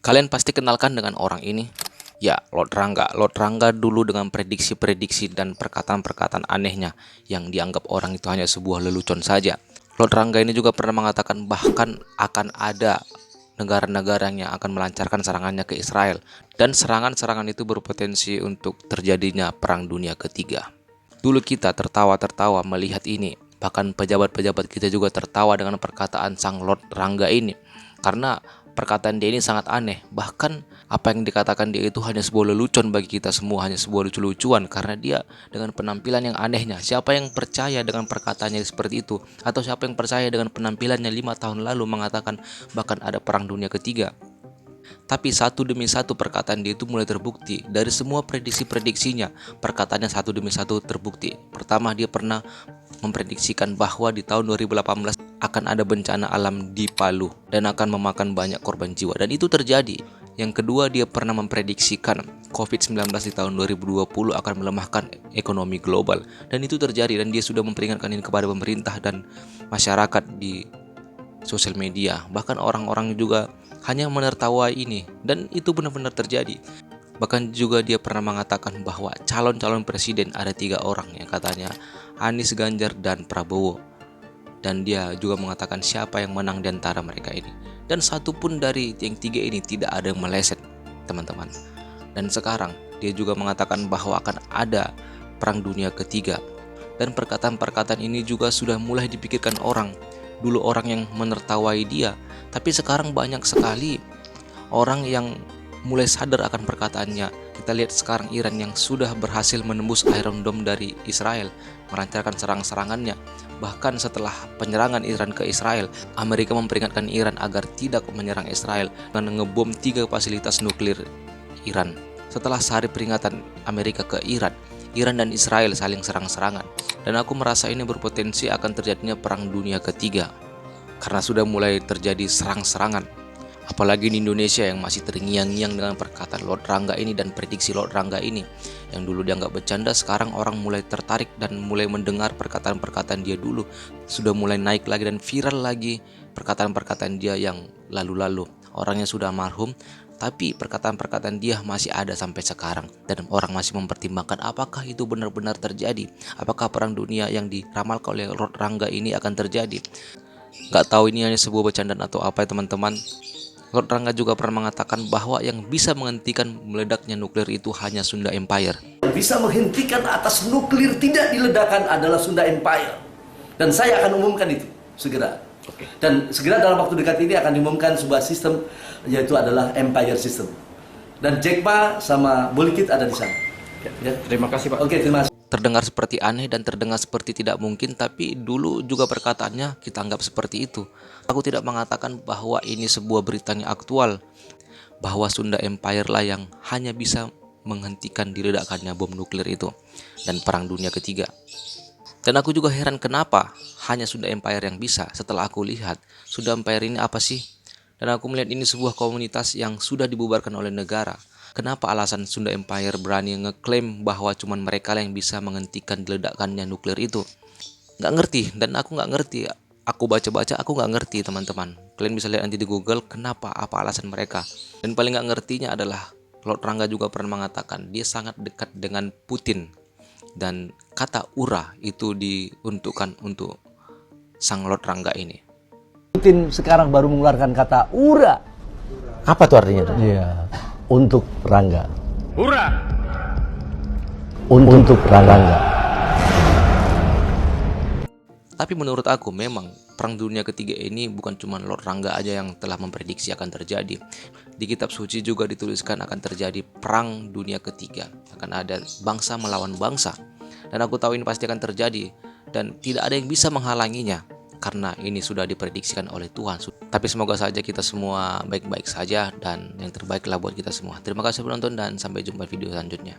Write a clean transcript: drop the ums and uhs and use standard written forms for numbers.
Kalian pasti kenalkan dengan orang ini. Ya, Lord Rangga. Lord Rangga dulu dengan prediksi-prediksi dan perkataan-perkataan anehnya yang dianggap orang itu hanya sebuah lelucon saja. Lord Rangga ini juga pernah mengatakan bahkan akan ada negara-negara yang akan melancarkan serangannya ke Israel, dan serangan-serangan itu berpotensi untuk terjadinya Perang Dunia Ketiga. Dulu kita tertawa-tertawa melihat ini, bahkan pejabat-pejabat kita juga tertawa dengan perkataan sang Lord Rangga ini, karena perkataan dia ini sangat aneh. Bahkan apa yang dikatakan dia itu hanya sebuah lelucon bagi kita semua, hanya sebuah lucu-lucuan, karena dia dengan penampilan yang anehnya. Siapa yang percaya dengan perkataannya seperti itu? Atau siapa yang percaya dengan penampilannya 5 tahun lalu mengatakan bahkan ada Perang Dunia Ketiga? Tapi satu demi satu perkataan dia itu mulai terbukti. Dari semua prediksi-prediksinya, perkataannya satu demi satu terbukti. Pertama, dia pernah memprediksikan bahwa di tahun 2018 akan ada bencana alam di Palu dan akan memakan banyak korban jiwa, dan itu terjadi. Yang kedua, dia pernah memprediksikan COVID-19 di tahun 2020 akan melemahkan ekonomi global, dan itu terjadi, dan dia sudah memperingatkan ini kepada pemerintah dan masyarakat di sosial media. Bahkan orang-orang juga hanya menertawai ini, dan itu benar-benar terjadi. Bahkan juga dia pernah mengatakan bahwa calon-calon presiden ada 3 orang, yang katanya Anies, Ganjar, dan Prabowo. Dan dia juga mengatakan siapa yang menang di antara mereka ini. Dan satu pun dari yang 3 ini tidak ada yang meleset, teman-teman. Dan sekarang dia juga mengatakan bahwa akan ada Perang Dunia Ketiga. Dan perkataan-perkataan ini juga sudah mulai dipikirkan orang. Dulu orang yang menertawai dia, tapi sekarang banyak sekali orang yang mulai sadar akan perkataannya. Kita lihat sekarang Iran yang sudah berhasil menembus Iron Dome dari Israel, melancarkan serang-serangannya. Bahkan setelah penyerangan Iran ke Israel, Amerika memperingatkan Iran agar tidak menyerang Israel dengan ngebom 3 fasilitas nuklir Iran. Setelah sehari peringatan Amerika ke Iran, Iran dan Israel saling serang-serangan. Dan aku merasa ini berpotensi akan terjadinya Perang Dunia Ketiga, karena sudah mulai terjadi serang-serangan. Apalagi di Indonesia yang masih terngiang-ngiang dengan perkataan Lord Rangga ini dan prediksi Lord Rangga ini. Yang dulu dianggap bercanda, sekarang orang mulai tertarik dan mulai mendengar perkataan-perkataan dia dulu. Sudah mulai naik lagi dan viral lagi perkataan-perkataan dia yang lalu-lalu. Orangnya sudah marhum, tapi perkataan-perkataan dia masih ada sampai sekarang. Dan orang masih mempertimbangkan apakah itu benar-benar terjadi. Apakah perang dunia yang diramalkan oleh Lord Rangga ini akan terjadi. Gak tahu ini hanya sebuah bercandaan atau apa ya teman-teman. Lord Rangga juga pernah mengatakan bahwa yang bisa menghentikan meledaknya nuklir itu hanya Sunda Empire. Bisa menghentikan atas nuklir tidak diledakkan adalah Sunda Empire. Dan saya akan umumkan itu segera. Dan segera dalam waktu dekat ini akan diumumkan sebuah sistem, yaitu adalah Empire System. Dan Jack Ma sama Bulikit ada di sana. Ya, terima kasih Pak. Oke, terima kasih. Terdengar seperti aneh dan terdengar seperti tidak mungkin, tapi dulu juga perkataannya kita anggap seperti itu. Aku tidak mengatakan bahwa ini sebuah berita yang aktual, bahwa Sunda Empire lah yang hanya bisa menghentikan diledakkannya bom nuklir itu dan Perang Dunia Ketiga. Dan aku juga heran kenapa hanya Sunda Empire yang bisa. Setelah aku lihat Sunda Empire ini apa sih, dan aku melihat ini sebuah komunitas yang sudah dibubarkan oleh negara. Kenapa alasan Sunda Empire berani ngeklaim bahwa cuma mereka yang bisa menghentikan diledakkannya nuklir itu? Nggak ngerti, dan aku nggak ngerti. Aku baca-baca, aku nggak ngerti teman-teman. Kalian bisa lihat nanti di Google kenapa, apa alasan mereka. Dan paling nggak ngertinya adalah Lord Rangga juga pernah mengatakan dia sangat dekat dengan Putin. Dan kata ura itu diuntukkan untuk sang Lord Rangga ini. Putin sekarang baru mengeluarkan kata ura. Apa tuh artinya? Iya. Untuk Rangga. Hurra! Untuk Rangga. Tapi menurut aku memang Perang Dunia Ketiga ini bukan cuma Lord Rangga aja yang telah memprediksi akan terjadi. Di kitab suci juga dituliskan akan terjadi Perang Dunia Ketiga. Akan ada bangsa melawan bangsa. Dan aku tahu ini pasti akan terjadi. Dan tidak ada yang bisa menghalanginya, karena ini sudah diprediksikan oleh Tuhan. Tapi semoga saja kita semua baik-baik saja dan yang terbaiklah buat kita semua. Terima kasih penonton dan sampai jumpa video selanjutnya.